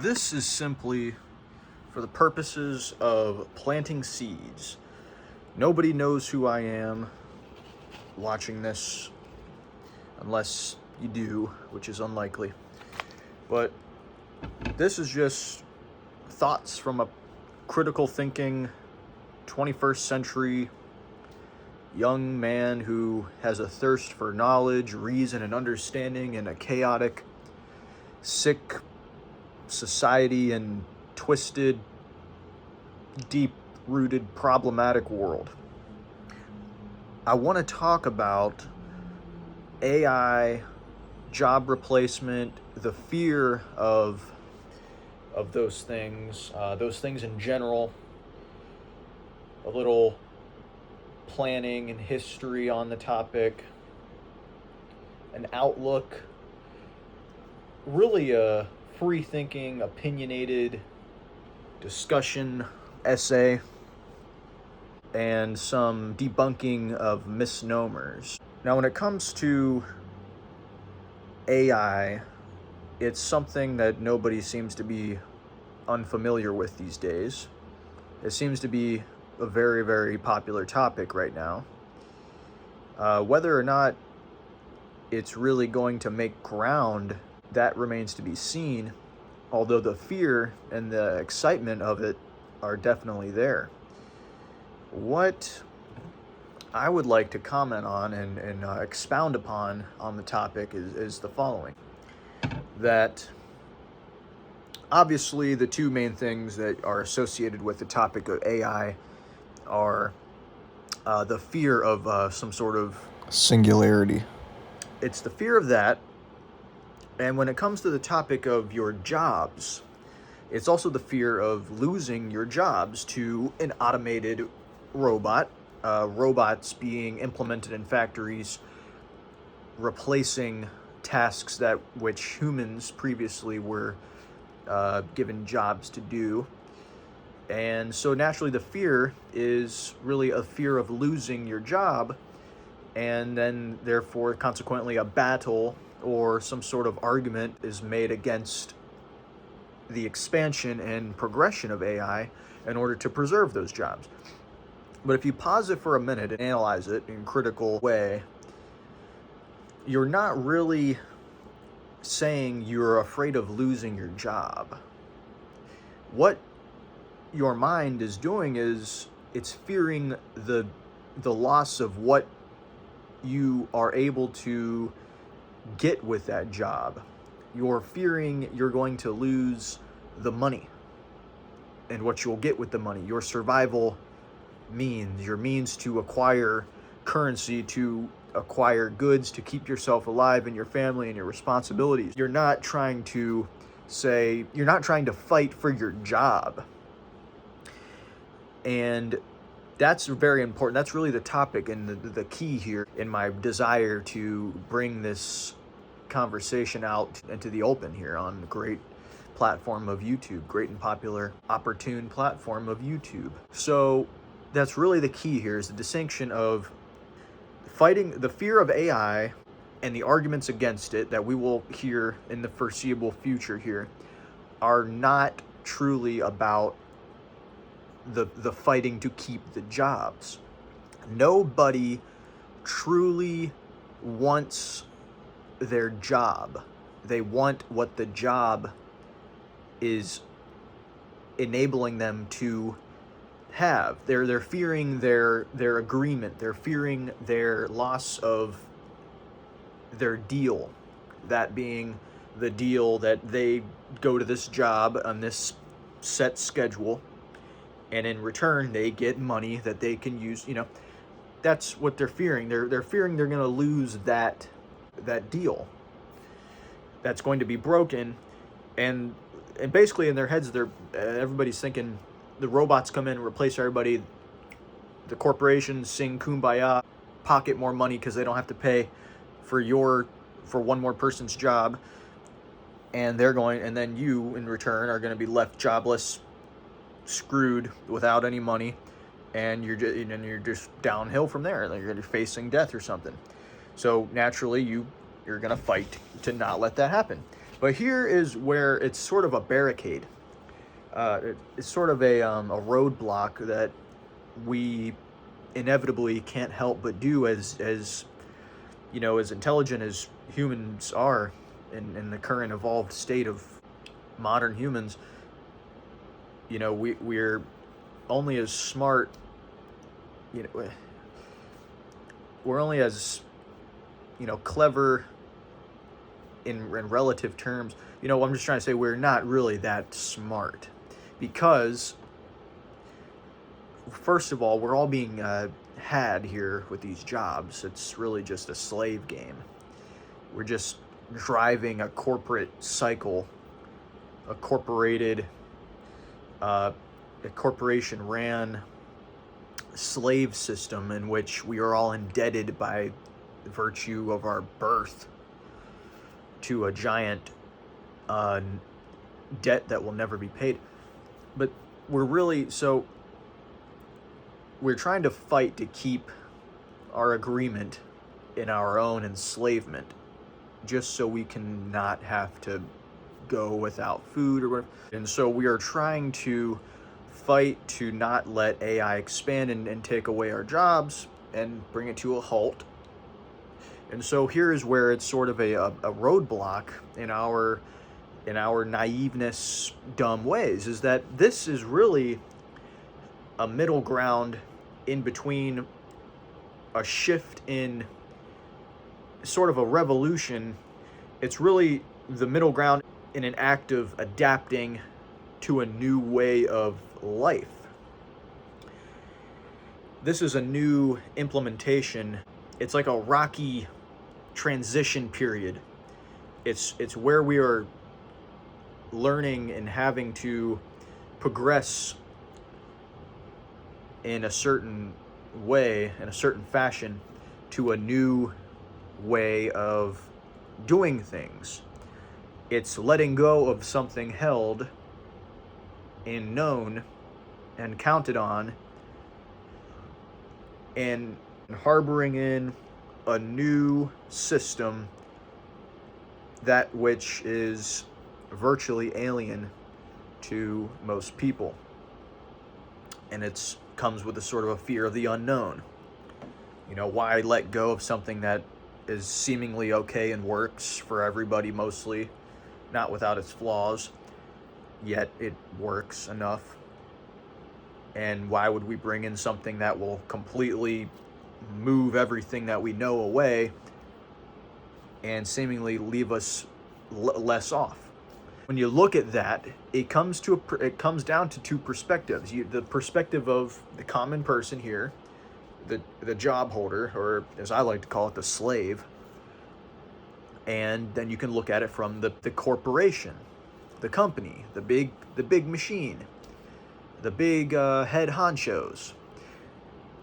This is simply for the purposes of planting seeds. Nobody knows who I am watching this, unless you do, which is unlikely. But this is just thoughts from a critical thinking 21st century young man who has a thirst for knowledge, reason, and understanding in a chaotic, sick society and twisted, deep-rooted, problematic world. I want to talk about AI, job replacement, the fear of those things in general, a little planning and history on the topic, an outlook, really a free-thinking, opinionated discussion essay, and some debunking of misnomers. Now, when it comes to AI, it's something that nobody seems to be unfamiliar with these days. It seems to be a very, very popular topic right now. Whether or not it's really going to make ground, that remains to be seen, although the fear and the excitement of it are definitely there. What I would like to comment on and expound upon on the topic is the following. That obviously the two main things that are associated with the topic of AI are the fear of some sort of singularity. It's the fear of that. And when it comes to the topic of your jobs, it's also the fear of losing your jobs to an automated robot, robots being implemented in factories, replacing tasks that which humans previously were given jobs to do. And so naturally the fear is really a fear of losing your job, and then therefore consequently a battle or some sort of argument is made against the expansion and progression of AI in order to preserve those jobs. But if you pause it for a minute and analyze it in a critical way, you're not really saying you're afraid of losing your job. What your mind is doing is it's fearing the loss of what you are able to get with that job. You're fearing you're going to lose the money and what you'll get with the money, your survival means, your means to acquire currency, to acquire goods, to keep yourself alive and your family and your responsibilities. You're not trying to fight for your job. And that's very important. That's really the topic and the key here in my desire to bring this conversation out into the open here on the great platform of YouTube, great and popular, opportune platform of YouTube. So that's really the key here, is the distinction of fighting the fear of AI and the arguments against it that we will hear in the foreseeable future here are not truly about the fighting to keep the jobs. Nobody truly wants their job. They want what the job is enabling them to have. They're fearing their agreement. They're fearing their loss of their deal. That being the deal that they go to this job on this set schedule, and in return they get money that they can use. That's what they're fearing. They're fearing they're going to lose that deal. That's going to be broken, and basically in their heads, everybody's thinking the robots come in and replace everybody. The corporations sing kumbaya, pocket more money because they don't have to pay for one more person's job, and then you in return are going to be left jobless, screwed without any money, and you're just downhill from there. Like you're facing death or something. So naturally you're going to fight to not let that happen. But here is where it's sort of a barricade. It's sort of a roadblock that we inevitably can't help but do as as intelligent as humans are in the current evolved state of modern humans. We're only as smart. You know, we're only as clever in relative terms. I'm just trying to say we're not really that smart because, first of all, we're all being had here with these jobs. It's really just a slave game. We're just driving a corporate cycle, a corporation ran slave system in which we are all indebted by virtue of our birth to a giant debt that will never be paid. But we're trying to fight to keep our agreement in our own enslavement, just so we can not have to go without food or whatever. And so we are trying to fight to not let AI expand and take away our jobs and bring it to a halt. And so here is where it's sort of a roadblock in our naiveness, dumb ways, is that this is really a middle ground in between a shift in sort of a revolution. It's really the middle ground in an act of adapting to a new way of life. This is a new implementation. It's like a rocky transition period. It's where we are learning and having to progress in a certain way, in a certain fashion, to a new way of doing things. It's letting go of something held and known and counted on, and harboring in a new system, that which is virtually alien to most people. And it comes with a sort of a fear of the unknown. Why let go of something that is seemingly okay and works for everybody mostly, not without its flaws, yet it works enough? And why would we bring in something that will completely move everything that we know away and seemingly leave us less off? When you look at that, it comes down to two perspectives. The perspective of the common person here, the job holder, or as I like to call it, the slave. And then you can look at it from the corporation, the company, the big machine, the big head honchos.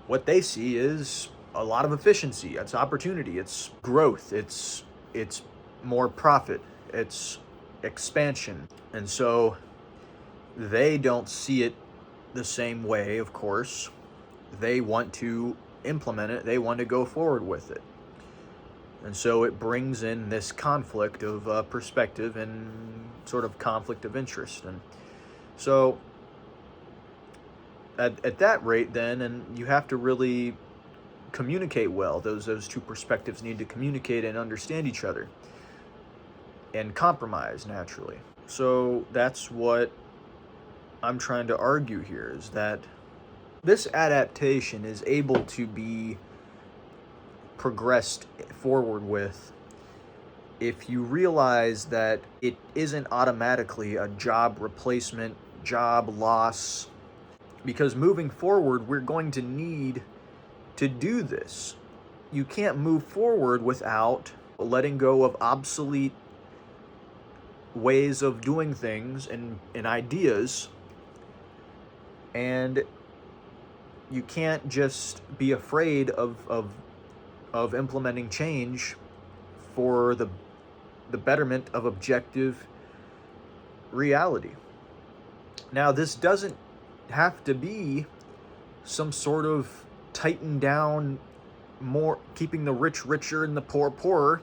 What they see is a lot of efficiency, it's opportunity, it's growth, it's more profit, it's expansion. And so they don't see it the same way, of course. They want to implement it, they want to go forward with it. And so it brings in this conflict of perspective and sort of conflict of interest. And so at that rate then, and you have to really communicate well. Those two perspectives need to communicate and understand each other and compromise naturally. So that's what I'm trying to argue here, is that this adaptation is able to be progressed forward with if you realize that it isn't automatically a job replacement, job loss, because moving forward, we're going to need to do this. You can't move forward without letting go of obsolete ways of doing things and ideas. And you can't just be afraid of implementing change for the betterment of objective reality. Now, this doesn't have to be some sort of tightened down, more keeping the rich richer and the poor poorer.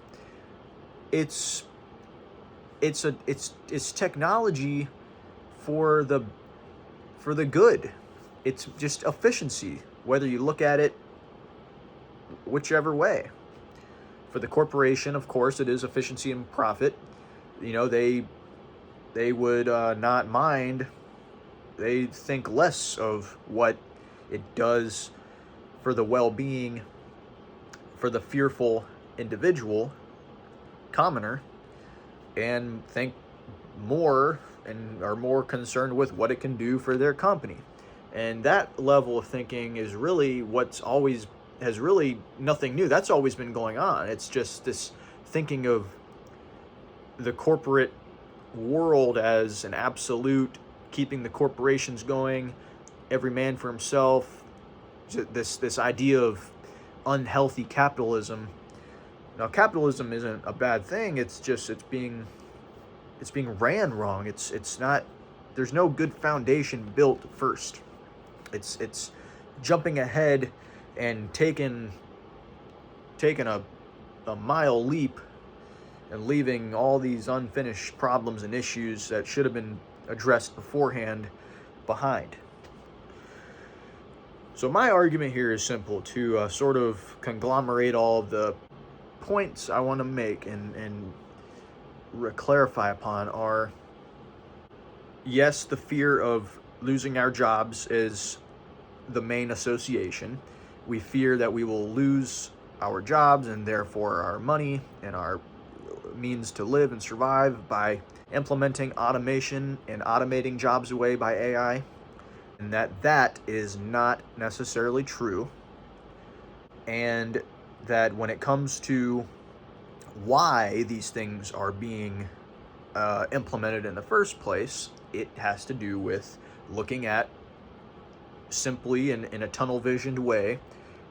It's it's technology for the good. It's just efficiency, whether you look at it whichever way. For the corporation, of course, it is efficiency and profit. They would not mind. They think less of what it does for the well-being, for the fearful individual, commoner, and think more and are more concerned with what it can do for their company. And that level of thinking is really has really nothing new. That's always been going on. It's just this thinking of the corporate world as an absolute, keeping the corporations going, every man for himself, this idea of unhealthy capitalism. Now, capitalism isn't a bad thing. It's just it's being ran wrong. It's not. There's no good foundation built first. It's jumping ahead and taking a mile leap and leaving all these unfinished problems and issues that should have been addressed beforehand behind. So my argument here is simple: to sort of conglomerate all of the points I want to make and clarify upon are, yes, the fear of losing our jobs is the main association. We fear that we will lose our jobs and therefore our money and our means to live and survive by implementing automation and automating jobs away by AI, and that is not necessarily true. And that when it comes to why these things are being implemented in the first place, it has to do with looking at, simply in a tunnel visioned way,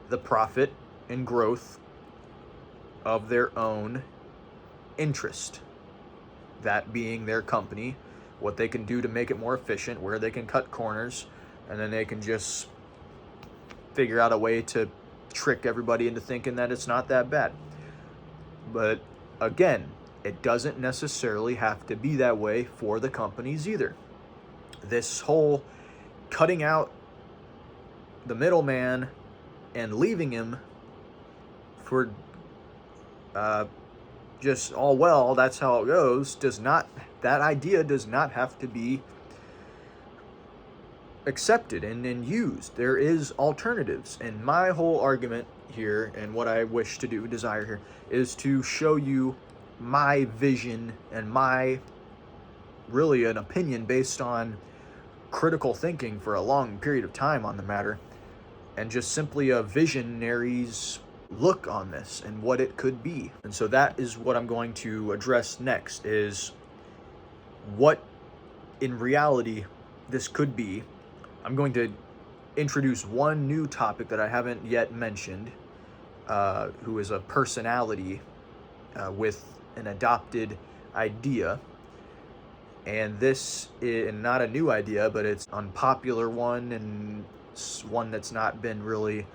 the profit and growth of their own interest, that being their company, what they can do to make it more efficient, where they can cut corners, and then they can just figure out a way to trick everybody into thinking that it's not that bad. But again, it doesn't necessarily have to be that way for the companies either. This whole cutting out the middleman and leaving him for just that's how it goes, that idea does not have to be accepted and used. There is alternatives. And my whole argument here, and what I wish to desire here, is to show you my vision and my really an opinion based on critical thinking for a long period of time on the matter, and just simply a visionary's look on this and what it could be. And so that is what I'm going to address next, is what in reality this could be. I'm going to introduce one new topic that I haven't yet mentioned, who is a personality with an adopted idea. And this is not a new idea, but it's an unpopular one, and one that's not been really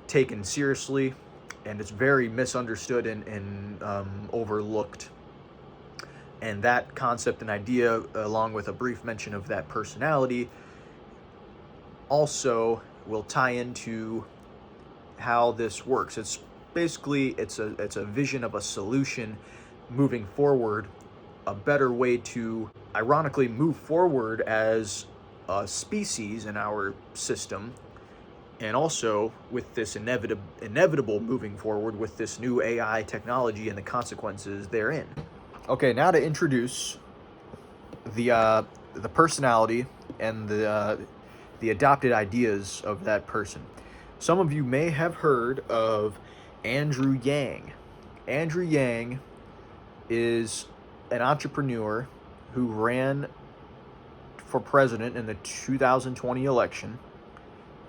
taken seriously, and it's very misunderstood and overlooked. And that concept and idea, along with a brief mention of that personality, also will tie into how this works. It's basically it's a vision of a solution moving forward, a better way to ironically move forward as a species in our system, and also with this inevitable moving forward with this new AI technology and the consequences therein. Okay, now to introduce the personality and the adopted ideas of that person. Some of you may have heard of Andrew Yang. Andrew Yang is an entrepreneur who ran for president in the 2020 election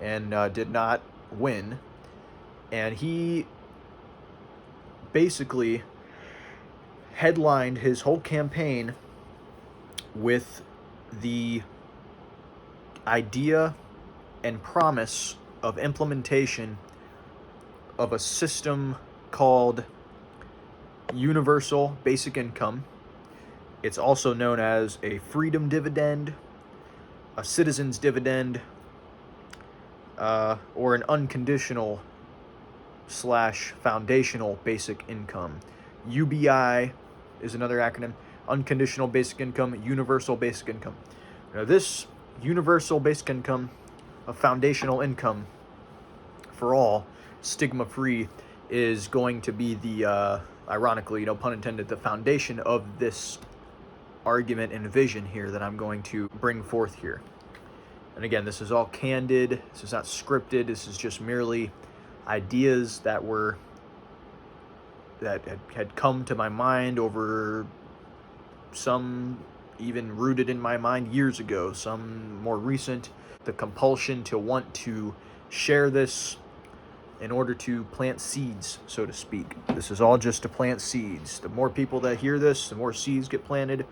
and did not win. And he basically headlined his whole campaign with the idea and promise of implementation of a system called universal basic income, It's also known as a freedom dividend, a citizen's dividend, or an unconditional slash foundational basic income. UBI is another acronym. Unconditional basic income, universal basic income. Now, this universal basic income, a foundational income for all, stigma-free, is going to be the, ironically, pun intended, the foundation of this argument and vision here that I'm going to bring forth here. And again, this is all candid. This is not scripted. This is just merely ideas that had come to my mind over, some even rooted in my mind years ago, some more recent. The compulsion to want to share this in order to plant seeds, so to speak. This is all just to plant seeds. The more people that hear this, the more seeds get planted,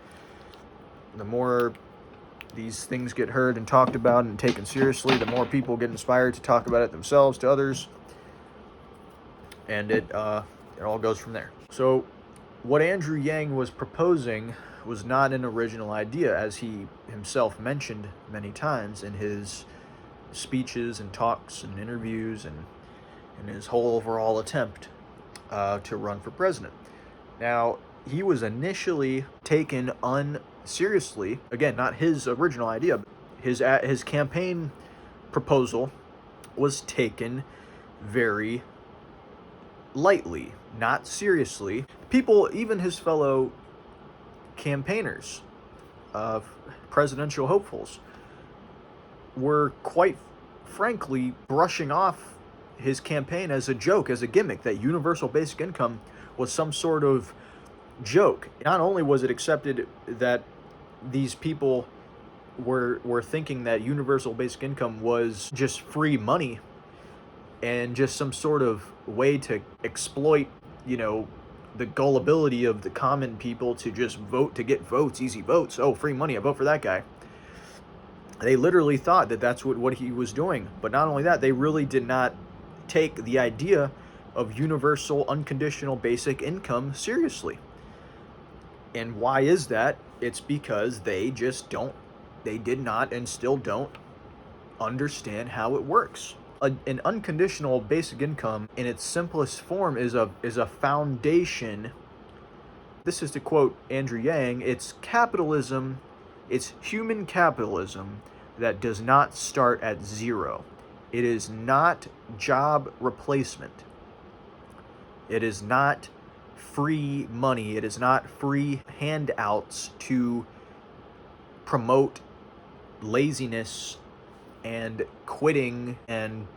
the more these things get heard and talked about and taken seriously, the more people get inspired to talk about it themselves to others, and it all goes from there. So what Andrew Yang was proposing was not an original idea, as he himself mentioned many times in his speeches and talks and interviews and in his whole overall attempt to run for president. Now, he was initially taken unseriously. Again, not his original idea, but his campaign proposal was taken very lightly, not seriously. People, even his fellow campaigners, presidential hopefuls, were quite frankly brushing off his campaign as a joke, as a gimmick, that universal basic income was some sort of joke. Not only was it accepted that these people were thinking that universal basic income was just free money and just some sort of way to exploit, the gullibility of the common people to just vote to get votes, easy votes. Oh, free money, I vote for that guy. They literally thought that that's what he was doing. But not only that, they really did not take the idea of universal unconditional basic income seriously. And why is that? It's because they did not and still don't understand how it works. An unconditional basic income in its simplest form is a foundation. This is to quote Andrew Yang, it's capitalism, it's human capitalism that does not start at zero. It is not job replacement. It is not free money. It is not free handouts to promote laziness and quitting and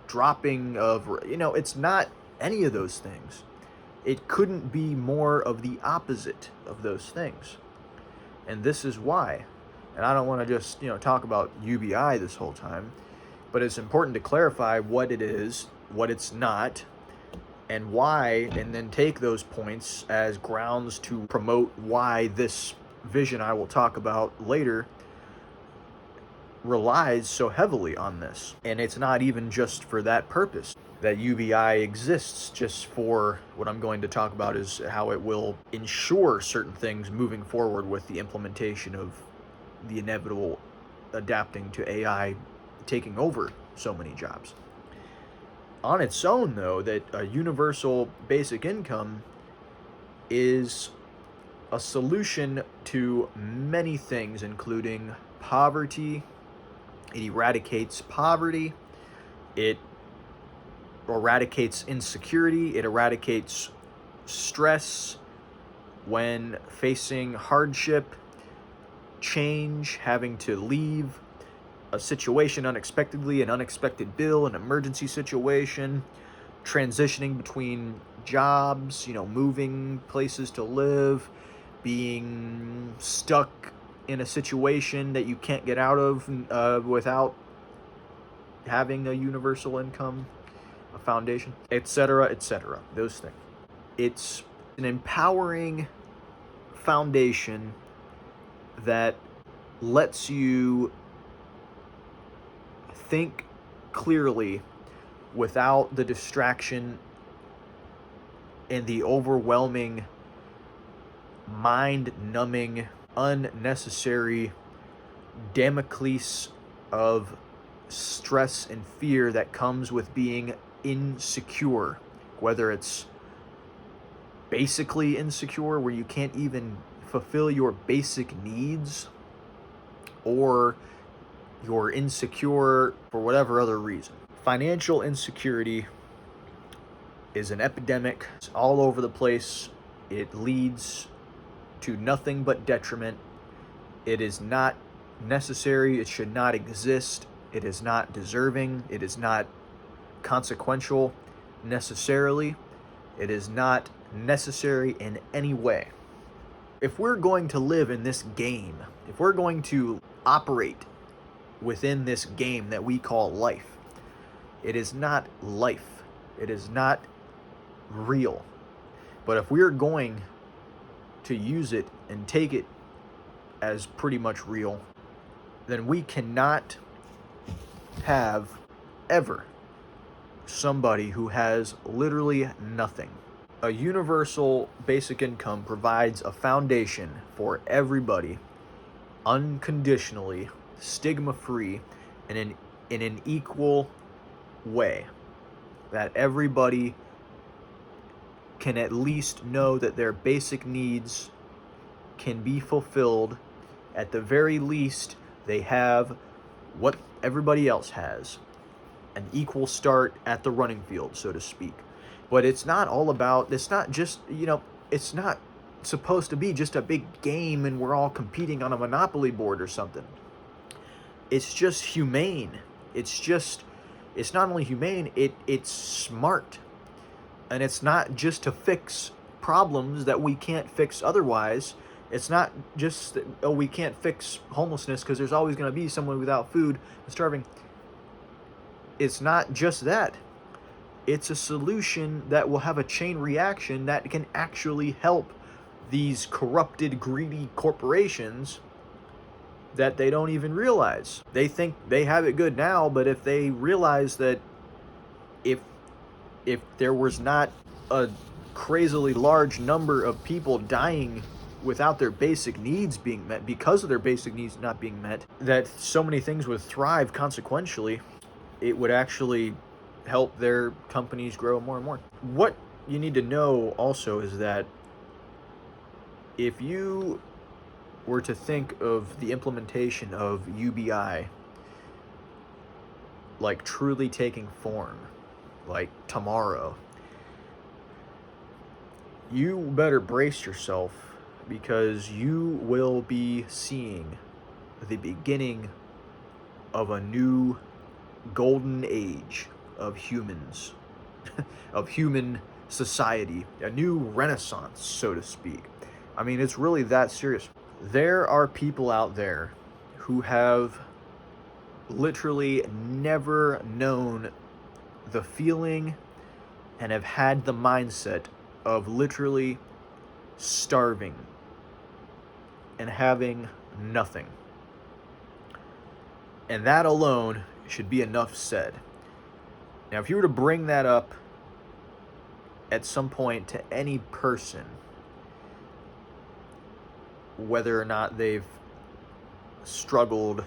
dropping of, it's not any of those things. It couldn't be more of the opposite of those things. And this is why. And I don't want to just, talk about UBI this whole time, but it's important to clarify what it is, what it's not, and why, and then take those points as grounds to promote why this vision I will talk about later relies so heavily on this. And it's not even just for that purpose that UBI exists, just for what I'm going to talk about is how it will ensure certain things moving forward with the implementation of the inevitable adapting to AI taking over so many jobs. On its own, though, that a universal basic income is a solution to many things, including poverty. It eradicates poverty. It eradicates insecurity. It eradicates stress when facing hardship, change, having to leave a situation unexpectedly, an unexpected bill, an emergency situation, transitioning between jobs, moving places to live, being stuck in a situation that you can't get out of without having a universal income, a foundation, etc., etc., those things. It's an empowering foundation that lets you think clearly without the distraction and the overwhelming mind-numbing, unnecessary Damocles of stress and fear that comes with being insecure, whether it's basically insecure where you can't even fulfill your basic needs, or you're insecure for whatever other reason. Financial insecurity is an epidemic. It's all over the place. It leads to nothing but detriment. It is not necessary. It should not exist. It is not deserving. It is not consequential necessarily. It is not necessary in any way. If we're going to live in this game, if we're going to operate within this game that we call life, it is not life. It is not real. But if we're going to use it and take it as pretty much real, then we cannot have ever somebody who has literally nothing. A universal basic income provides a foundation for everybody, unconditionally, stigma-free, in an equal way, that everybody can at least know that their basic needs can be fulfilled. At the very least, they have what everybody else has, an equal start at the running field, so to speak. But it's not all about, it's not just, it's not supposed to be just a big game and we're all competing on a Monopoly board or something. It's just humane. It's not only humane, it's smart. And it's not just to fix problems that we can't fix otherwise. It's not just that, oh, we can't fix homelessness because there's always going to be someone without food and starving. It's not just that. It's a solution that will have a chain reaction that can actually help these corrupted, greedy corporations that they don't even realize. They think they have it good now, but if they realize that if there was not a crazily large number of people dying without their basic needs being met, because of their basic needs not being met, that so many things would thrive consequentially, it would actually help their companies grow more and more. What you need to know also is that if you were to think of the implementation of UBI like truly taking form, like tomorrow, you better brace yourself, because you will be seeing the beginning of a new golden age of humans, of human society, a new renaissance, so to speak. I mean, it's really that serious. There are people out there who have literally never known the feeling and have had the mindset of literally starving and having nothing. And that alone should be enough said. Now, if you were to bring that up at some point to any person, whether or not they've struggled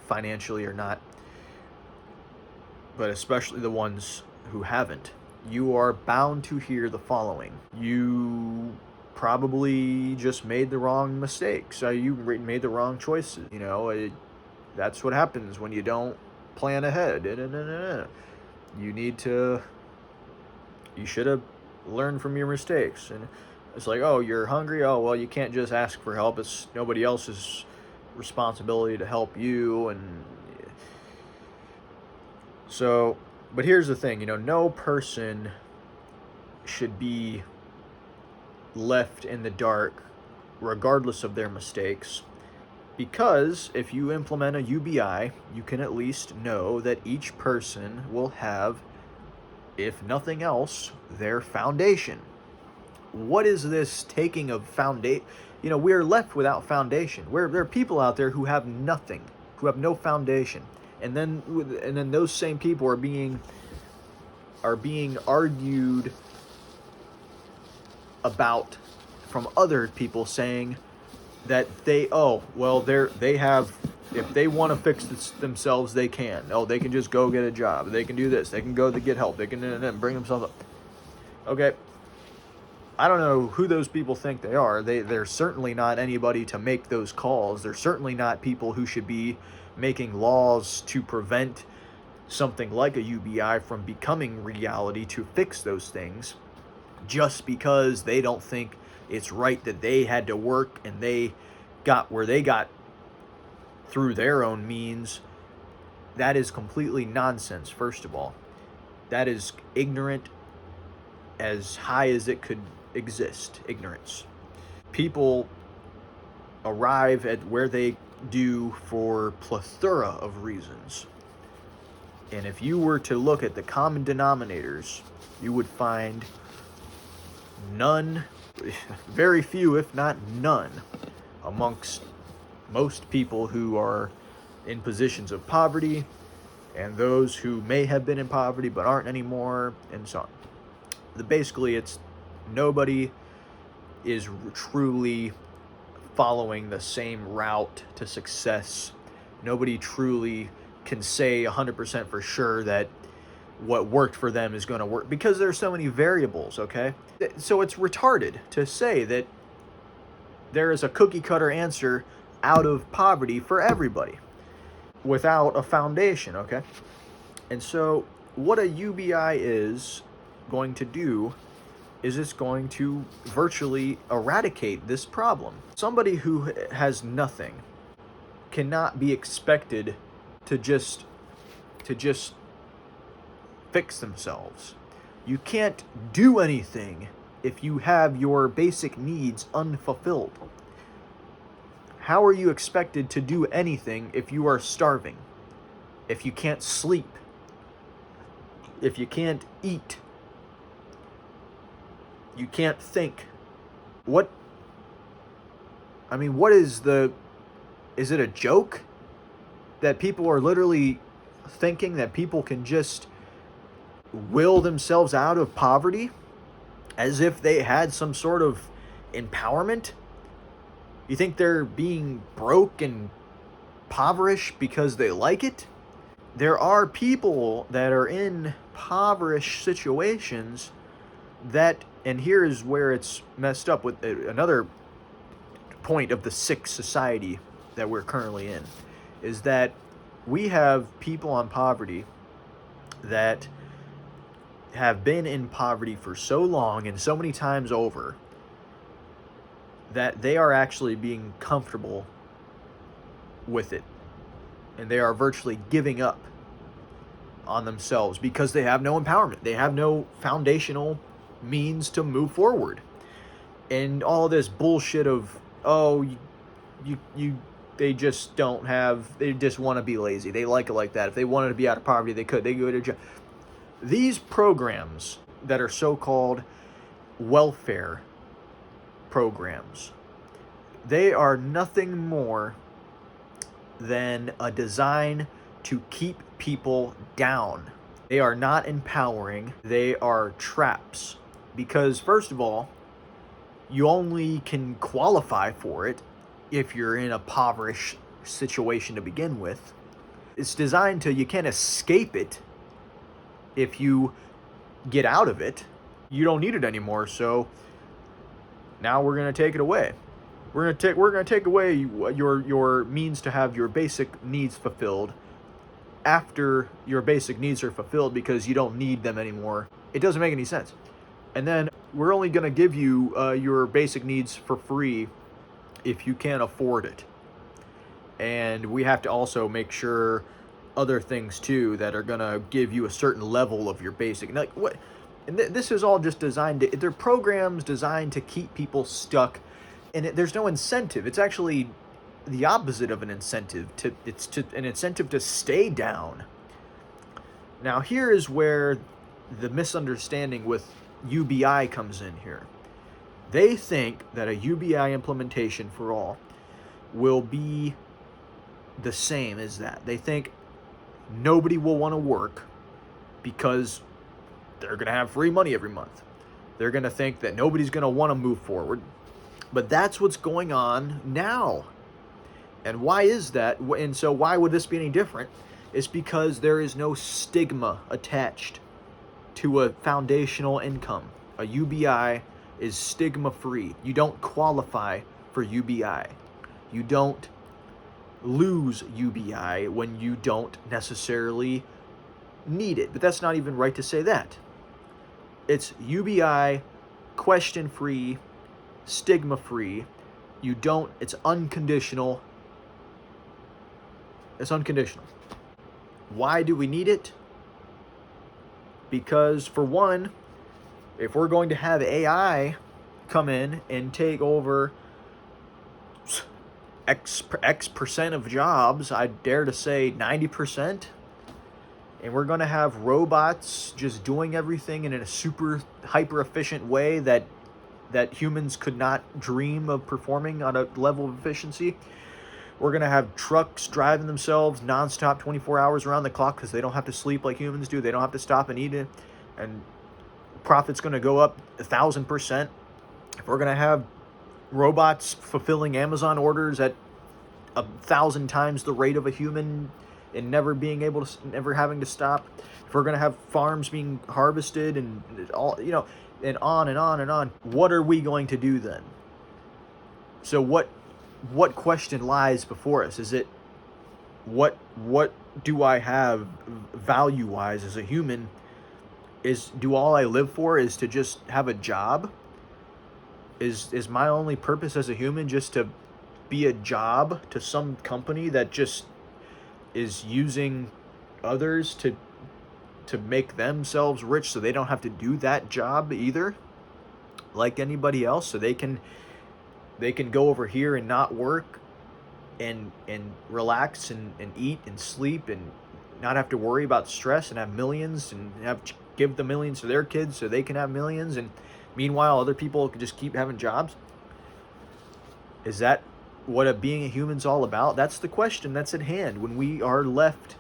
financially or not, but especially the ones who haven't, you are bound to hear the following. You probably just made the wrong mistakes. You made the wrong choices. That's what happens when you don't plan ahead. You should have learned from your mistakes. And it's like, oh, you're hungry? Oh, well, you can't just ask for help. It's nobody else's responsibility to help you. And so, but here's the thing, no person should be left in the dark regardless of their mistakes, because if you implement a UBI, you can at least know that each person will have, if nothing else, their foundation. What is this taking of foundation? We're left without foundation. There are people out there who have nothing, who have no foundation, and then those same people are being argued about from other people saying that they have, if they want to fix this themselves, they can. Oh, they can just go get a job. They can do this. They can go to get help. They can bring themselves up. Okay. I don't know who those people think they are. They're certainly not anybody to make those calls. They're certainly not people who should be making laws to prevent something like a UBI from becoming reality, to fix those things, just because they don't think it's right that they had to work and they got where they got through their own means. That is completely nonsense, first of all. That is ignorant as high as it could exist. Ignorance. People arrive at where they do for plethora of reasons. And if you were to look at the common denominators, you would find none, very few, if not none, amongst most people who are in positions of poverty and those who may have been in poverty but aren't anymore, and so on. Basically, it's nobody is truly following the same route to success. Nobody truly can say 100% for sure that what worked for them is going to work, because there's so many variables, okay? So it's retarded to say that there is a cookie cutter answer out of poverty for everybody without a foundation, okay? And so what a UBI is going to do is it's going to virtually eradicate this problem. Somebody who has nothing cannot be expected to just fix themselves. You can't do anything if you have your basic needs unfulfilled. How are you expected to do anything if you are starving? If you can't sleep? If you can't eat? You can't think? What is it a joke that people are literally thinking that people can just will themselves out of poverty as if they had some sort of empowerment? You think they're being broke and impoverished because they like it? There are people that are in impoverished situations that, and here is where it's messed up with another point of the sick society that we're currently in, is that we have people on poverty that have been in poverty for so long and so many times over that they are actually being comfortable with it, and they are virtually giving up on themselves because they have no empowerment. They have no foundational means to move forward. And all this bullshit of, they just don't have, they just want to be lazy. They like it like that. If they wanted to be out of poverty, they could. They go to jail. These programs that are so-called welfare programs, they are nothing more than a design to keep people down. They are not empowering. They are traps. Because first of all, you only can qualify for it if you're in a impoverished situation to begin with. It's designed to, you can't escape it. If you get out of it, you don't need it anymore. So now we're going to take it away. We're going to take away your means to have your basic needs fulfilled after your basic needs are fulfilled, because you don't need them anymore. It doesn't make any sense. And then we're only going to give you your basic needs for free if you can't afford it. And we have to also make sure other things too that are going to give you a certain level of your basic. Like what? And this is all just designed to, they're programs designed to keep people stuck, and there's no incentive. It's actually the opposite of an incentive. It's an incentive to stay down. Now here is where the misunderstanding with UBI comes in here. They think that a UBI implementation for all will be the same as that. They think nobody will want to work because they're going to have free money every month. They're going to think that nobody's going to want to move forward But that's what's going on now. And why is that? And so why would this be any different? It's because there is no stigma attached to a foundational income. A UBI is stigma free. You don't qualify for UBI. You don't lose UBI when you don't necessarily need it. But that's not even right to say that. It's UBI, question free, stigma free. You don't, it's unconditional. It's unconditional. Why do we need it? Because, for one, if we're going to have AI come in and take over X percent of jobs, I dare to say 90%, and we're going to have robots just doing everything in a super hyper efficient way that humans could not dream of performing on a level of efficiency. We're going to have trucks driving themselves nonstop 24 hours around the clock because they don't have to sleep like humans do. They don't have to stop and eat it. And profit's going to go up 1,000%. If we're going to have robots fulfilling Amazon orders at 1,000 times the rate of a human and never having to stop. If we're going to have farms being harvested and all, and on and on and on, what are we going to do then? So what question lies before us? Is it what do I have value-wise as a human? Do all I live for is to just have a job? Is my only purpose as a human just to be a job to some company that just is using others to make themselves rich so they don't have to do that job either like anybody else, so they can go over here and not work and relax and eat and sleep and not have to worry about stress and have millions and give the millions to their kids so they can have millions, and meanwhile other people can just keep having jobs? Is that what being a human's all about? That's the question that's at hand when we are left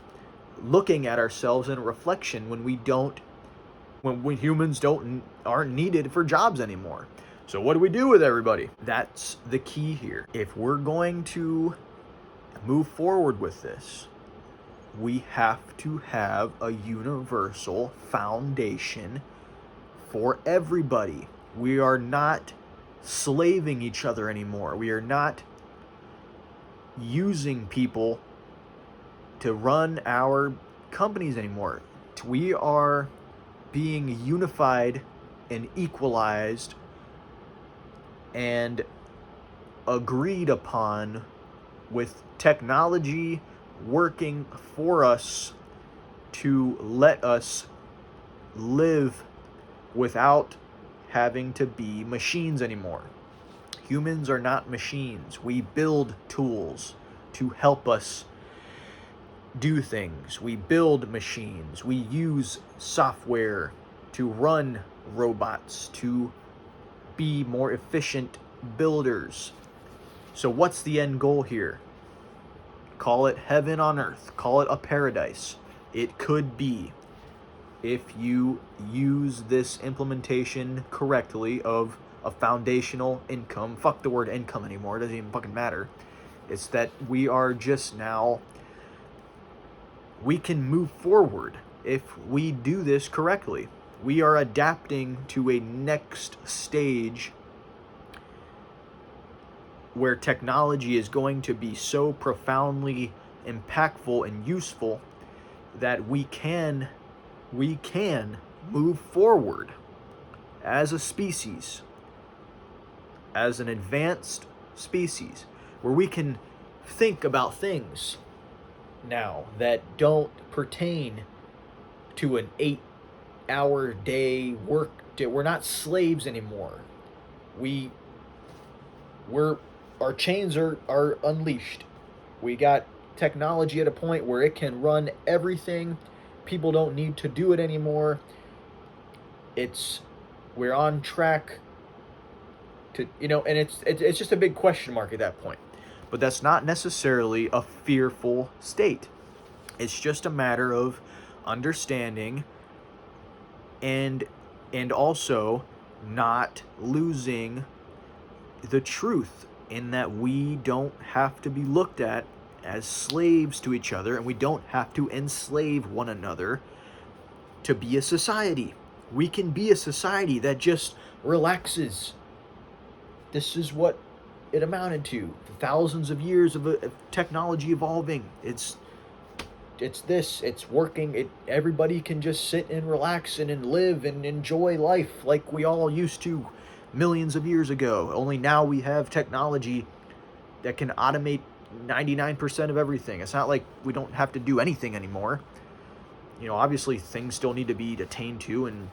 looking at ourselves in a reflection, when humans aren't needed for jobs anymore. So what do we do with everybody? That's the key here. If we're going to move forward with this, we have to have a universal foundation for everybody. We are not slaving each other anymore. We are not using people to run our companies anymore. We are being unified and equalized and agreed upon with technology working for us to let us live without having to be machines anymore. Humans are not machines. We build tools to help us do things. We build machines. We use software to run robots, to be more efficient builders. So what's the end goal here? Call it heaven on earth. Call it a paradise. It could be, if you use this implementation correctly of a foundational income. Fuck the word income anymore. It doesn't even fucking matter. It's that we are just now, we can move forward if we do this correctly. We are adapting to a next stage where technology is going to be so profoundly impactful and useful that we can move forward as a species, as an advanced species, where we can think about things now that don't pertain to an 8-hour day work day. We're not slaves anymore. Our chains are unleashed. We got technology at a point where it can run everything. People don't need to do it anymore. We're on track to, and it's just a big question mark at that point. But that's not necessarily a fearful state. It's just a matter of understanding and also not losing the truth in that we don't have to be looked at as slaves to each other, and we don't have to enslave one another to be a society. We can be a society that just relaxes. This is what it amounted to. Thousands of years of technology evolving. It's this. It's working. Everybody can just sit and relax and live and enjoy life like we all used to millions of years ago. Only now we have technology that can automate 99% of everything. It's not like we don't have to do anything anymore. Obviously things still need to be attained to, and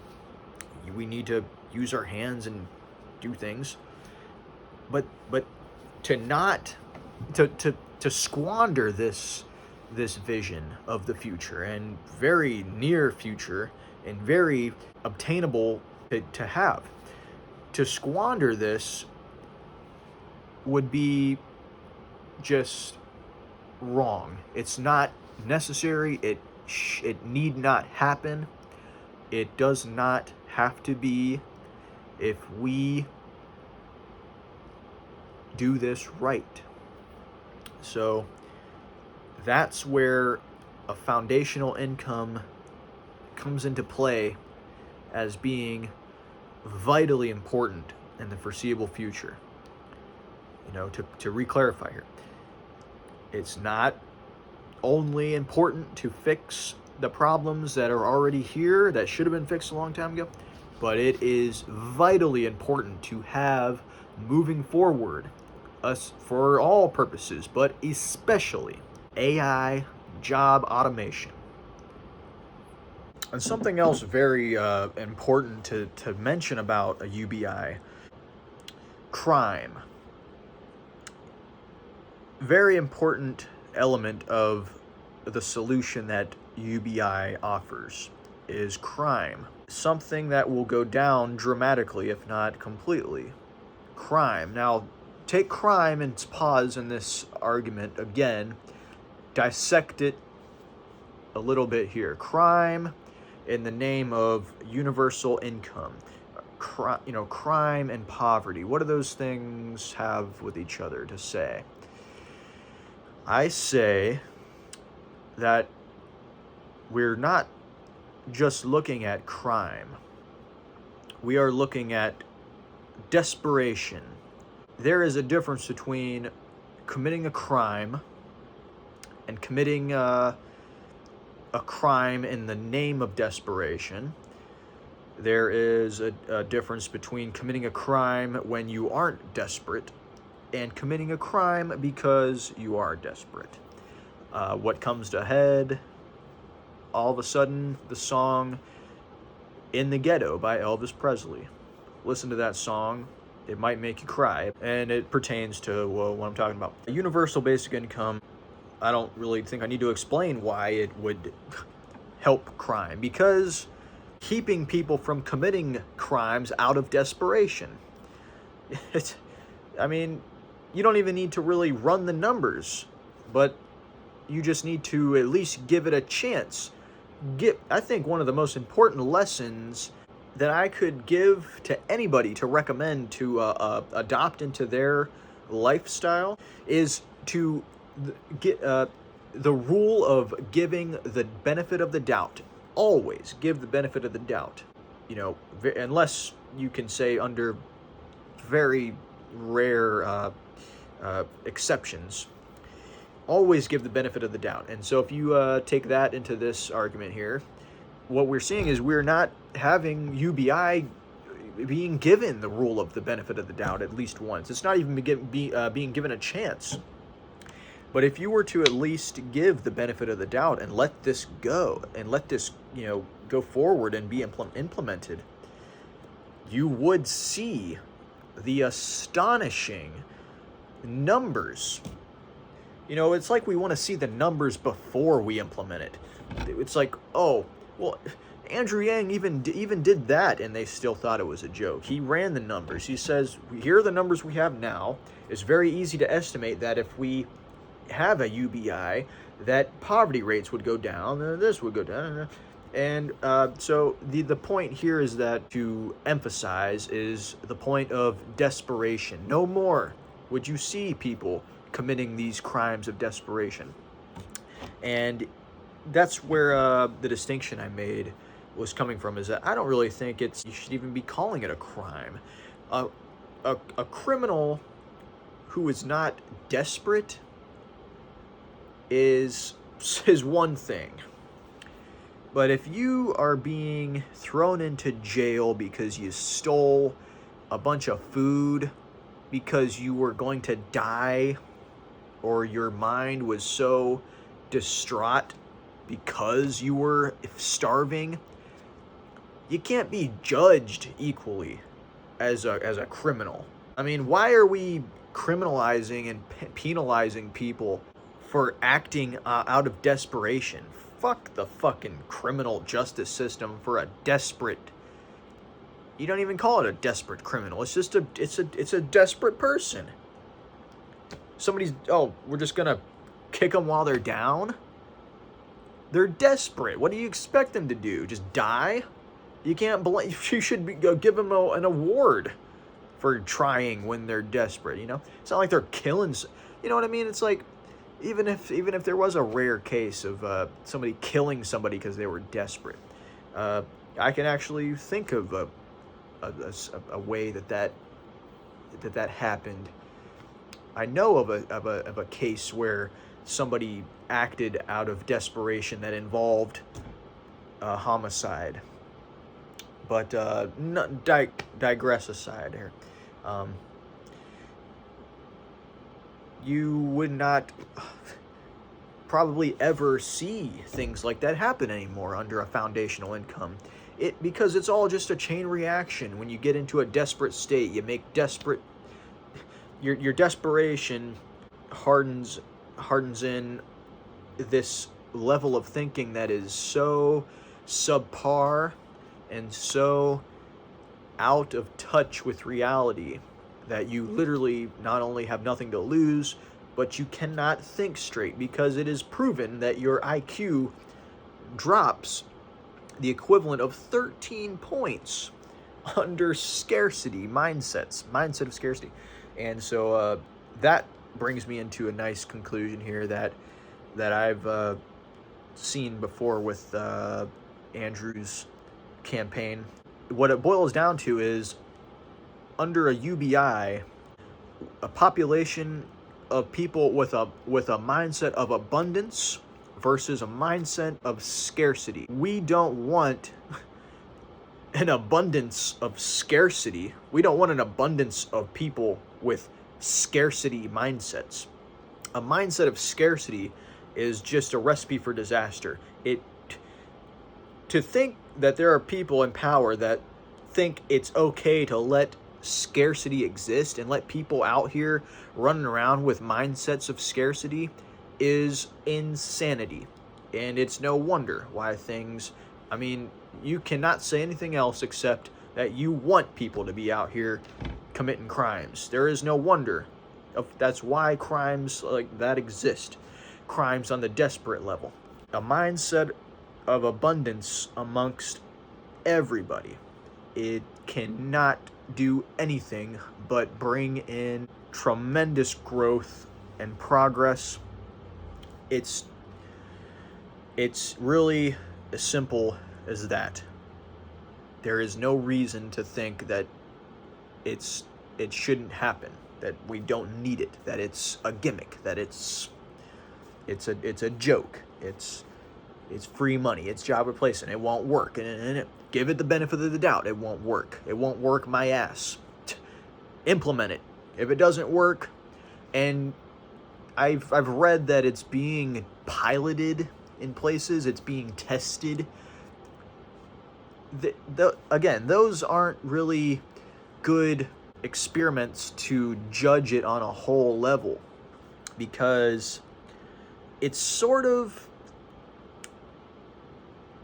we need to use our hands and do things. But to not to squander this vision of the future, and very near future, and very obtainable to have, to squander this would be just wrong. It's not necessary. It need not happen. It does not have to be, if we do this right. So that's where a foundational income comes into play as being vitally important in the foreseeable future. To re-clarify here, it's not only important to fix the problems that are already here that should have been fixed a long time ago, but it is vitally important to have moving forward, us for all purposes, but especially AI job automation. And something else very important to mention about a UBI: crime. Very important element of the solution that UBI offers is crime. Something that will go down dramatically, if not completely. Crime. Now, take crime and pause in this argument again. Dissect it a little bit here. Crime in the name of universal income. Crime and poverty. What do those things have with each other to say? I say that we're not just looking at crime. We are looking at desperation. There is a difference between committing a crime and committing a crime in the name of desperation. There is a difference between committing a crime when you aren't desperate and committing a crime because you are desperate. What comes to head? All of a sudden, the song "In the Ghetto" by Elvis Presley. Listen to that song. It might make you cry, and it pertains to what I'm talking about. Universal basic income, I don't really think I need to explain why it would help crime, because keeping people from committing crimes out of desperation. You don't even need to really run the numbers, but you just need to at least give it a chance. I think one of the most important lessons that I could give to anybody to recommend to adopt into their lifestyle is to get the rule of giving the benefit of the doubt. Always give the benefit of the doubt. Unless you can say under very rare exceptions, always give the benefit of the doubt. And so if you take that into this argument here, what we're seeing is we're not having UBI being given the rule of the benefit of the doubt at least once. It's not even being given a chance. But if you were to at least give the benefit of the doubt and let this go, and let this go forward and be implemented, you would see the astonishing numbers. It's like we want to see the numbers before we implement it. It's like, oh, well, Andrew Yang even did that, and they still thought it was a joke. He ran the numbers. He says, here are the numbers we have now. It's very easy to estimate that if we have a UBI, that poverty rates would go down, and this would go down. And so the point here is that to emphasize is the point of desperation. No more would you see people committing these crimes of desperation. And that's where the distinction I made was coming from, is that I don't really think you should even be calling it a crime. Uh, a criminal who is not desperate is one thing. But if you are being thrown into jail because you stole a bunch of food, because you were going to die, or your mind was so distraught because you were starving, you can't be judged equally as a criminal. I mean, why are we criminalizing and penalizing people for acting out of desperation? Fuck the fucking criminal justice system for a desperate. You don't even call it a desperate criminal. It's just it's a desperate person. We're just gonna kick them while they're down. They're desperate. What do you expect them to do? Just die? You can't blame. You should give them an award for trying when they're desperate. You know, it's not like they're killing. You know what I mean? It's like even if there was a rare case of somebody killing somebody because they were desperate, I can actually think of a way that happened. I know of a case where somebody acted out of desperation that involved a homicide. But digress aside here. You would not probably ever see things like that happen anymore under a foundational income. Because it's all just a chain reaction. When you get into a desperate state, you make desperate. Your desperation hardens in this level of thinking that is so subpar and so out of touch with reality that you literally not only have nothing to lose, but you cannot think straight, because it is proven that your IQ drops the equivalent of 13 points under scarcity mindset of scarcity. And so that brings me into a nice conclusion here that I've seen before with Andrew's campaign. What it boils down to is, under a UBI, a population of people with a mindset of abundance versus a mindset of scarcity. We don't want an abundance of scarcity. We don't want an abundance of people with scarcity mindsets. A mindset of scarcity is just a recipe for disaster. To think that there are people in power that think it's okay to let scarcity exist and let people out here running around with mindsets of scarcity is insanity. And it's no wonder why you cannot say anything else except that you want people to be out here committing crimes. There is no wonder. That's why crimes like that exist. Crimes on the desperate level. A mindset of abundance amongst everybody. It cannot do anything but bring in tremendous growth and progress. It's really as simple as that. There is no reason to think that it shouldn't happen, that we don't need it, that it's a gimmick, that it's a joke, it's free money, it's job replacement, it won't work, and give it the benefit of the doubt. It won't work my ass. Implement it. If it doesn't work, and I've read that it's being piloted in places, it's being tested. Again, those aren't really good experiments to judge it on a whole level, because it's sort of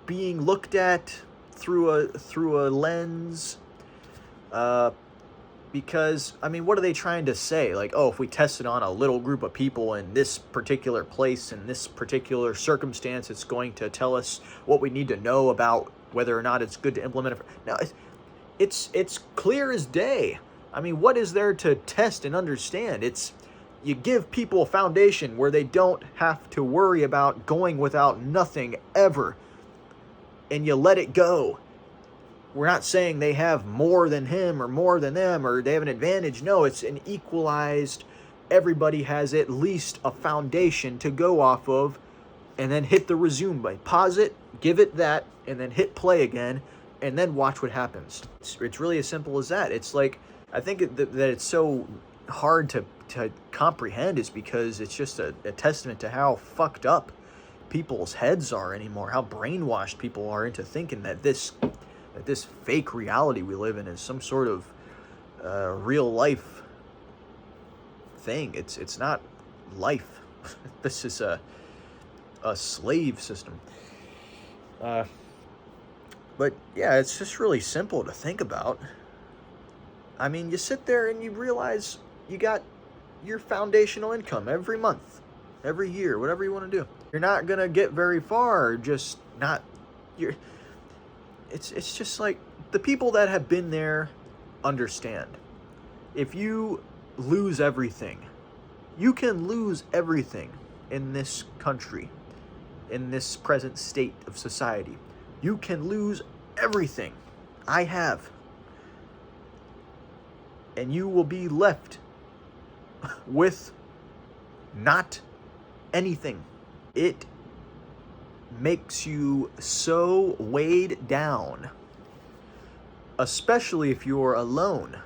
being looked at through a lens Because, I mean, what are they trying to say? Like, oh, if we tested on a little group of people in this particular place, in this particular circumstance, it's going to tell us what we need to know about whether or not it's good to implement it. No, it's clear as day. I mean, what is there to test and understand? It's, you give people a foundation where they don't have to worry about going without nothing ever, and you let it go. We're not saying they have more than him or more than them or they have an advantage. No, it's an equalized, everybody has at least a foundation to go off of, and then hit the resume button. Pause it, give it that, and then hit play again, and then watch what happens. It's really as simple as that. It's like, I think that it's so hard to comprehend is because it's just a testament to how fucked up people's heads are anymore, how brainwashed people are into thinking that this fake reality we live in is some sort of real life thing. It's not life. This is a slave system. But yeah, it's just really simple to think about. I mean, you sit there and you realize you got your foundational income every month, every year, whatever you want to do. You're not gonna get very far. Just not. It's just like the people that have been there understand. If you lose everything, you can lose everything in this country, in this present state of society. You can lose everything. I have. And you will be left with not anything. It makes you so weighed down, especially if you're alone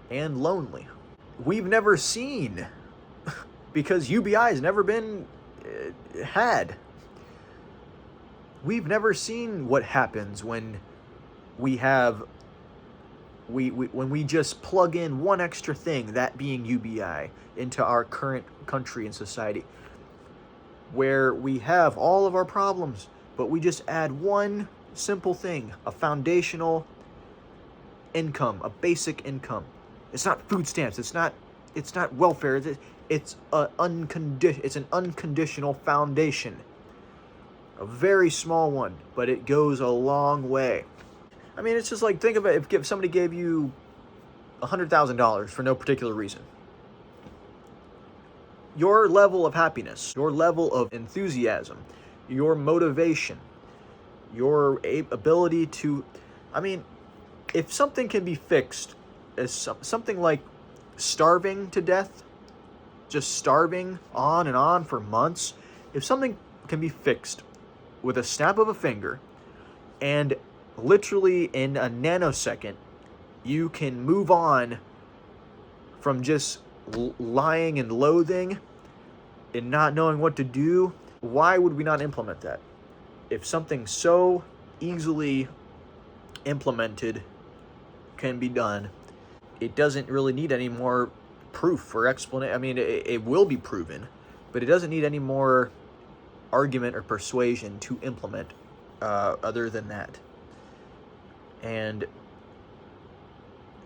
and lonely. We've never seen, because UBI has never been had. We've never seen what happens when we have when we just plug in one extra thing, that being UBI, into our current country and society, where we have all of our problems, but we just add one simple thing, a foundational income, a basic income. It's not food stamps, it's not welfare, it's an unconditional foundation. A very small one, but it goes a long way. I mean, it's just like, think of it, if somebody gave you $100,000 for no particular reason. Your level of happiness, your level of enthusiasm, your motivation, your ability to, I mean, if something can be fixed as something like starving to death, just starving on and on for months, if something can be fixed with a snap of a finger, and literally in a nanosecond, you can move on from just lying and loathing and not knowing what to do, why would we not implement that? If something so easily implemented can be done, it doesn't really need any more proof or explanation. I mean, it will be proven, but it doesn't need any more argument or persuasion to implement other than that. And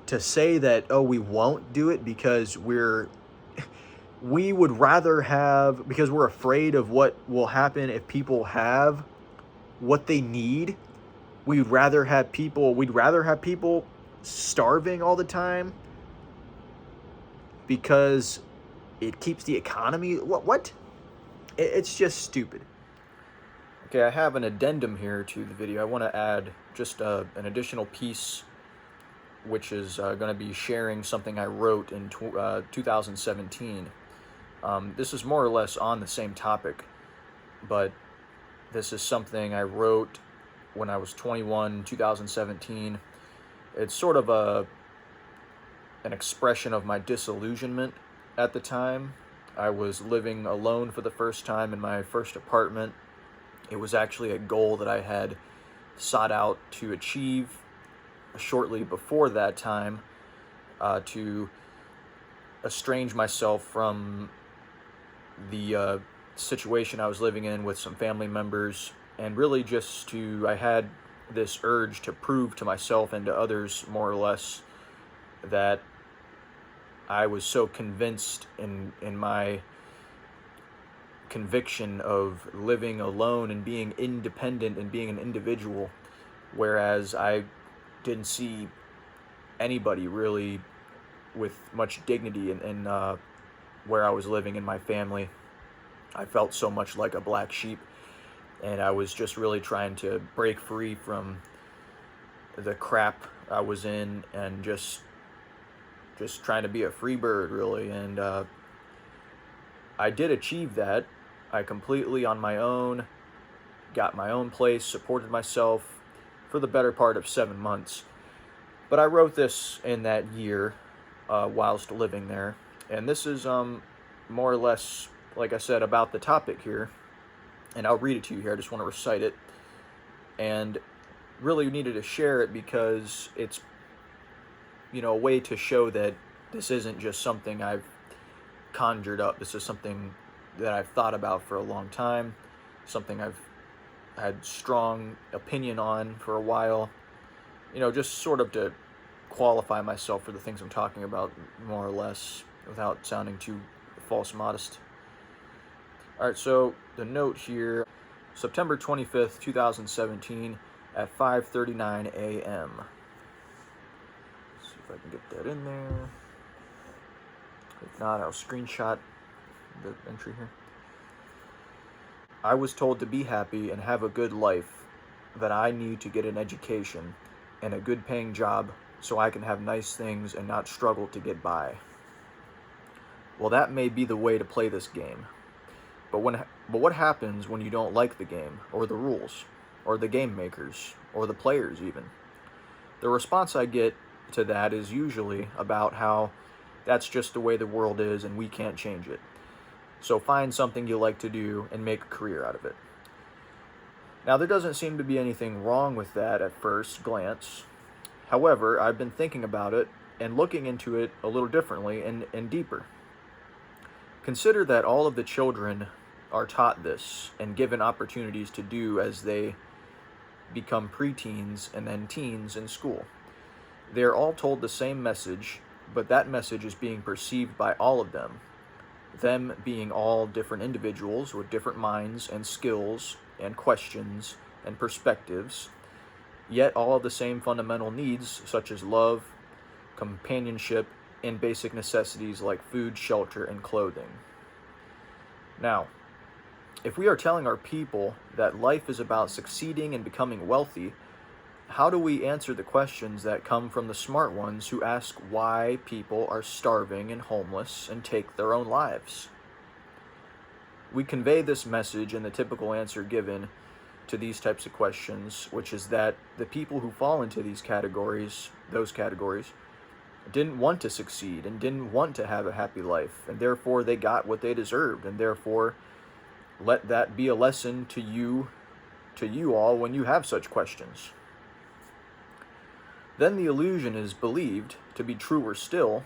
to say that, oh, we won't do it because we would rather have, because we're afraid of what will happen if people have what they need, we'd rather have people starving all the time because it keeps the economy, what? It's just stupid. Okay, I have an addendum here to the video. I want to add just an additional piece, which is going to be sharing something I wrote in 2017. This is more or less on the same topic, but this is something I wrote when I was 21, 2017. It's sort of an expression of my disillusionment at the time. I was living alone for the first time in my first apartment. It was actually a goal that I had sought out to achieve shortly before that time, to estrange myself from the situation I was living in with some family members, and really I had this urge to prove to myself and to others, more or less, that I was so convinced in my conviction of living alone and being independent and being an individual, whereas I didn't see anybody really with much dignity in where I was living in my family. I felt so much like a black sheep, and I was just really trying to break free from the crap I was in and just trying to be a free bird, really. And I did achieve that. I completely on my own got my own place, supported myself for the better part of 7 months. But I wrote this in that year whilst living there. And this is more or less, like I said, about the topic here. And I'll read it to you here. I just want to recite it. And really needed to share it because it's, a way to show that this isn't just something I've conjured up. This is something that I've thought about for a long time, something I've had strong opinion on for a while, just sort of to qualify myself for the things I'm talking about, more or less, without sounding too false modest. All right, so the note here, September 25th, 2017 at 5:39 a.m. See if I can get that in there. If not, I'll screenshot the entry here. I was told to be happy and have a good life, that I need to get an education and a good paying job so I can have nice things and not struggle to get by. Well, that may be the way to play this game. But what happens when you don't like the game, or the rules, or the game makers, or the players even? The response I get to that is usually about how that's just the way the world is and we can't change it. So find something you like to do and make a career out of it. Now, there doesn't seem to be anything wrong with that at first glance. However, I've been thinking about it and looking into it a little differently and deeper. Consider that all of the children are taught this and given opportunities to do as they become preteens and then teens in school. They are all told the same message, but that message is being perceived by all of them being all different individuals with different minds and skills and questions and perspectives, yet all of the same fundamental needs such as love, companionship, and basic necessities like food, shelter, and clothing. Now, if we are telling our people that life is about succeeding and becoming wealthy, how do we answer the questions that come from the smart ones who ask why people are starving and homeless and take their own lives? We convey this message in the typical answer given to these types of questions, which is that the people who fall into those categories, didn't want to succeed and didn't want to have a happy life, and therefore they got what they deserved, and therefore let that be a lesson to you all when you have such questions. Then the illusion is believed to be truer still,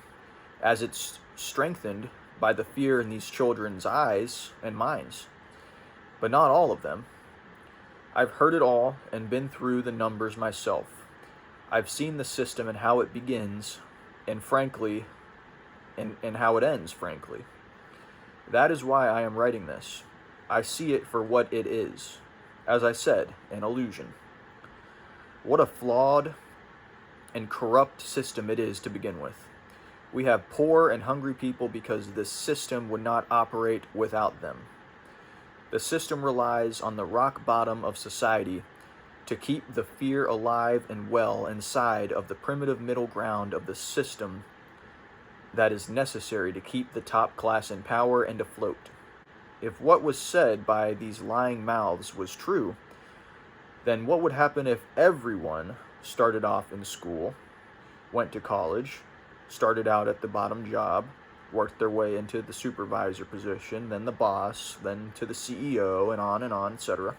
as it's strengthened by the fear in these children's eyes and minds. But not all of them. I've heard it all and been through the numbers myself. I've seen the system and how it begins, and frankly, and how it ends, frankly. That is why I am writing this. I see it for what it is. As I said, an illusion. What a flawed and corrupt system it is to begin with. We have poor and hungry people because this system would not operate without them. The system relies on the rock bottom of society to keep the fear alive and well inside of the primitive middle ground of the system that is necessary to keep the top class in power and afloat. If what was said by these lying mouths was true, then what would happen if everyone started off in school, went to college, started out at the bottom job, worked their way into the supervisor position, then the boss, then to the CEO, and on, etc.?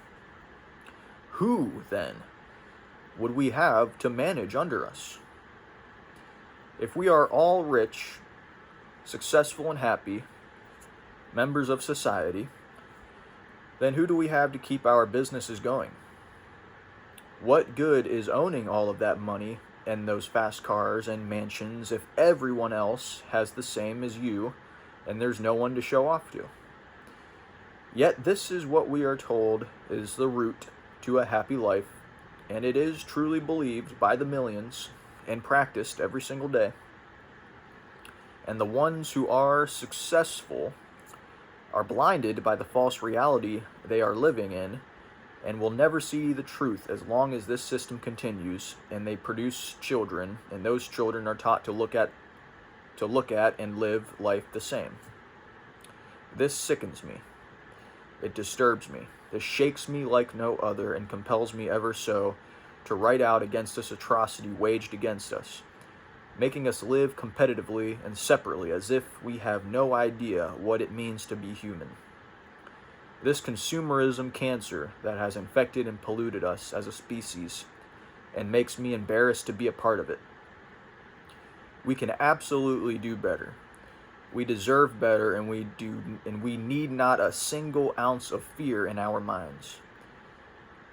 Who, then, would we have to manage under us? If we are all rich, successful, and happy members of society, then who do we have to keep our businesses going? What good is owning all of that money and those fast cars and mansions if everyone else has the same as you and there's no one to show off to? Yet this is what we are told is the route to a happy life, and it is truly believed by the millions and practiced every single day. And the ones who are successful are blinded by the false reality they are living in and will never see the truth as long as this system continues and they produce children, and those children are taught to look at and live life the same. This sickens me. It disturbs me. This shakes me like no other and compels me ever so to write out against this atrocity waged against us, making us live competitively and separately as if we have no idea what it means to be human. This consumerism cancer that has infected and polluted us as a species and makes me embarrassed to be a part of it. We can absolutely do better. We deserve better, and we need not a single ounce of fear in our minds.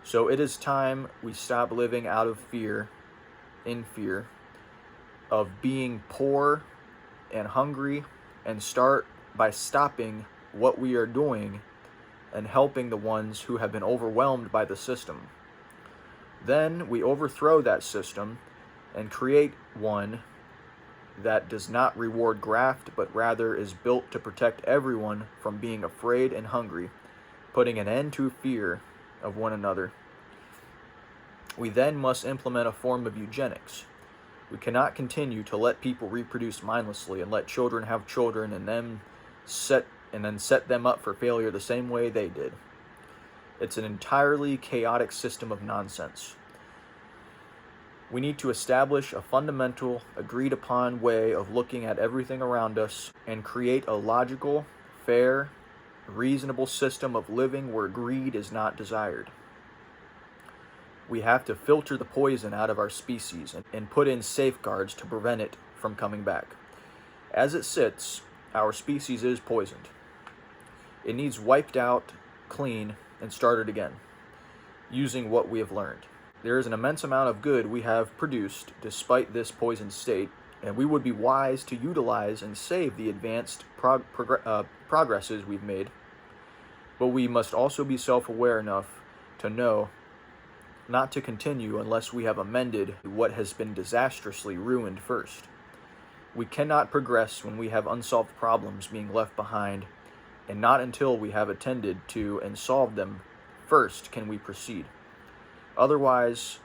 So it is time we stop living out of fear, in fear of being poor and hungry, and start by stopping what we are doing and helping the ones who have been overwhelmed by the system. Then we overthrow that system and create one that does not reward graft, but rather is built to protect everyone from being afraid and hungry, putting an end to fear of one another. We then must implement a form of eugenics. We cannot continue to let people reproduce mindlessly and let children have children and then set them up for failure the same way they did. It's an entirely chaotic system of nonsense. We need to establish a fundamental, agreed-upon way of looking at everything around us and create a logical, fair, reasonable system of living where greed is not desired. We have to filter the poison out of our species and put in safeguards to prevent it from coming back. As it sits, our species is poisoned. It needs wiped out, clean, and started again, using what we have learned. There is an immense amount of good we have produced despite this poisoned state, and we would be wise to utilize and save the advanced progresses we've made. But we must also be self-aware enough to know not to continue unless we have amended what has been disastrously ruined first. We cannot progress when we have unsolved problems being left behind, and not until we have attended to and solved them first can we proceed. Otherwise,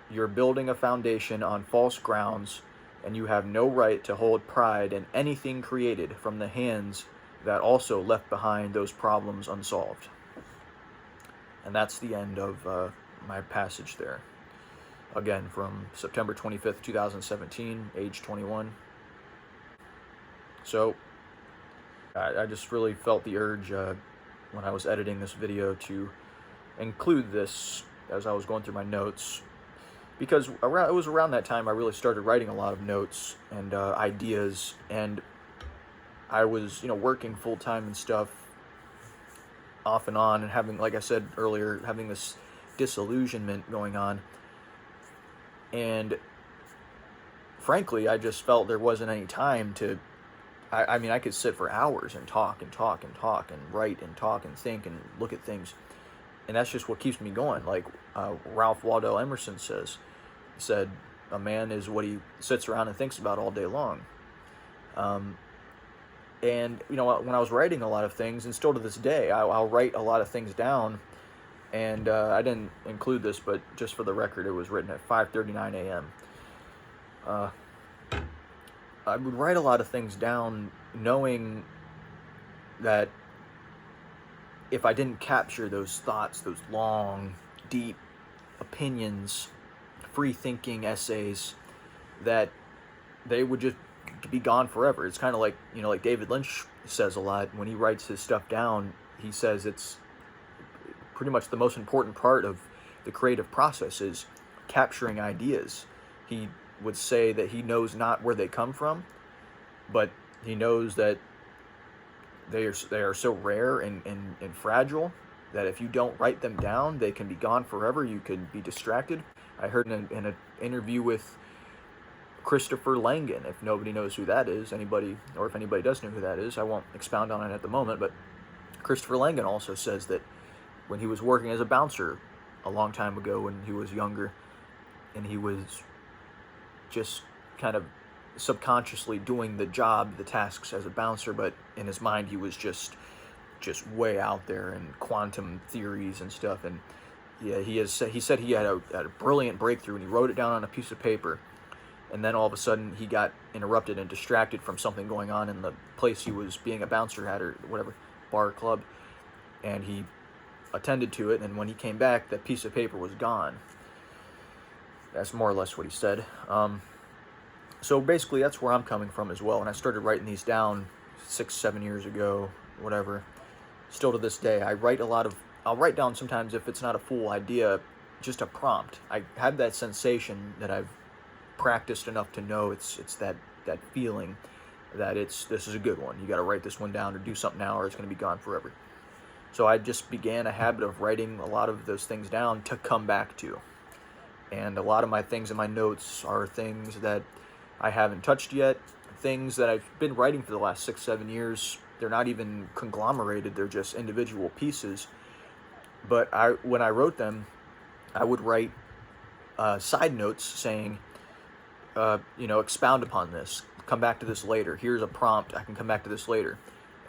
you're building a foundation on false grounds, and you have no right to hold pride in anything created from the hands that also left behind those problems unsolved. And that's the end of my passage there. Again, from September 25th, 2017, age 21. So, I just really felt the urge when I was editing this video to include this as I was going through my notes, because it was around that time I really started writing a lot of notes and ideas, and I was working full-time and stuff off and on, and having, like I said earlier, having this disillusionment going on, and frankly I just felt there wasn't any time to I mean, I could sit for hours and talk and talk and talk and write and talk and think and look at things. And that's just what keeps me going. Like Ralph Waldo Emerson said, a man is what he sits around and thinks about all day long. And, when I was writing a lot of things, and still to this day, I'll write a lot of things down. And I didn't include this, but just for the record, it was written at 5:39 a.m. I would write a lot of things down knowing that if I didn't capture those thoughts, those long, deep opinions, free-thinking essays, that they would just be gone forever. It's kind of like, like David Lynch says a lot when he writes his stuff down. He says it's pretty much the most important part of the creative process is capturing ideas. He would say that he knows not where they come from, but he knows that they are so rare and fragile that if you don't write them down, they can be gone forever. You can be distracted. I heard in an interview with Christopher Langan, if nobody knows who that is, anybody, or if anybody does know who that is, I won't expound on it at the moment, but Christopher Langan also says that when he was working as a bouncer a long time ago when he was younger, and he was just kind of subconsciously doing the job, the tasks as a bouncer, but in his mind he was just way out there in quantum theories and stuff. And yeah, he said he had a brilliant breakthrough, and he wrote it down on a piece of paper, and then all of a sudden he got interrupted and distracted from something going on in the place he was being a bouncer at, or whatever, bar or club, and he attended to it, and when he came back, that piece of paper was gone. That's more or less what he said. So basically that's where I'm coming from as well, and I started writing these down 6-7 years ago, whatever. Still to this day, I'll write down sometimes, if it's not a full idea, just a prompt. I have that sensation that I've practiced enough to know it's that feeling that this is a good one. You got to write this one down or do something now, or it's going to be gone forever. So I just began a habit of writing a lot of those things down to come back to. And a lot of my things in my notes are things that I haven't touched yet, things that I've been writing for the last 6-7 years. They're not even conglomerated, they're just individual pieces. But when I wrote them, I would write side notes saying, expound upon this, come back to this later. Here's a prompt, I can come back to this later.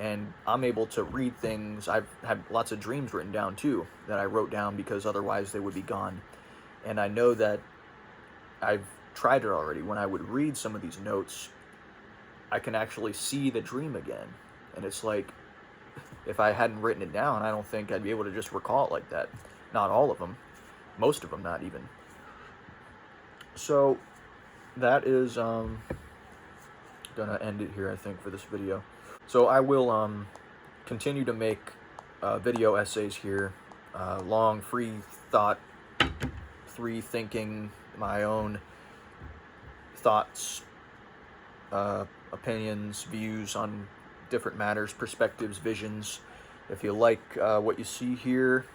And I'm able to read things. I've had lots of dreams written down too that I wrote down because otherwise they would be gone. And I know that I've tried it already. When I would read some of these notes, I can actually see the dream again. And it's like, if I hadn't written it down, I don't think I'd be able to just recall it like that. Not all of them. Most of them, not even. So that is gonna end it here, I think, for this video. So I will continue to make video essays here, long, free thought, free thinking, my own thoughts, opinions, views on different matters, perspectives, visions. If you like what you see here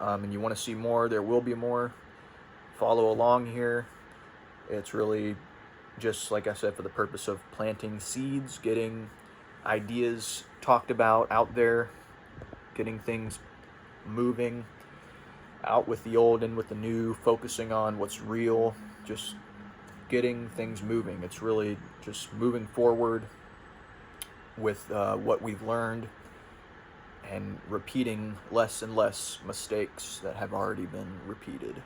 and you want to see more, there will be more. Follow along here. It's really just, like I said, for the purpose of planting seeds, getting ideas talked about out there, getting things moving, out with the old and with the new, focusing on what's real, just getting things moving. It's really just moving forward with what we've learned and repeating less and less mistakes that have already been repeated.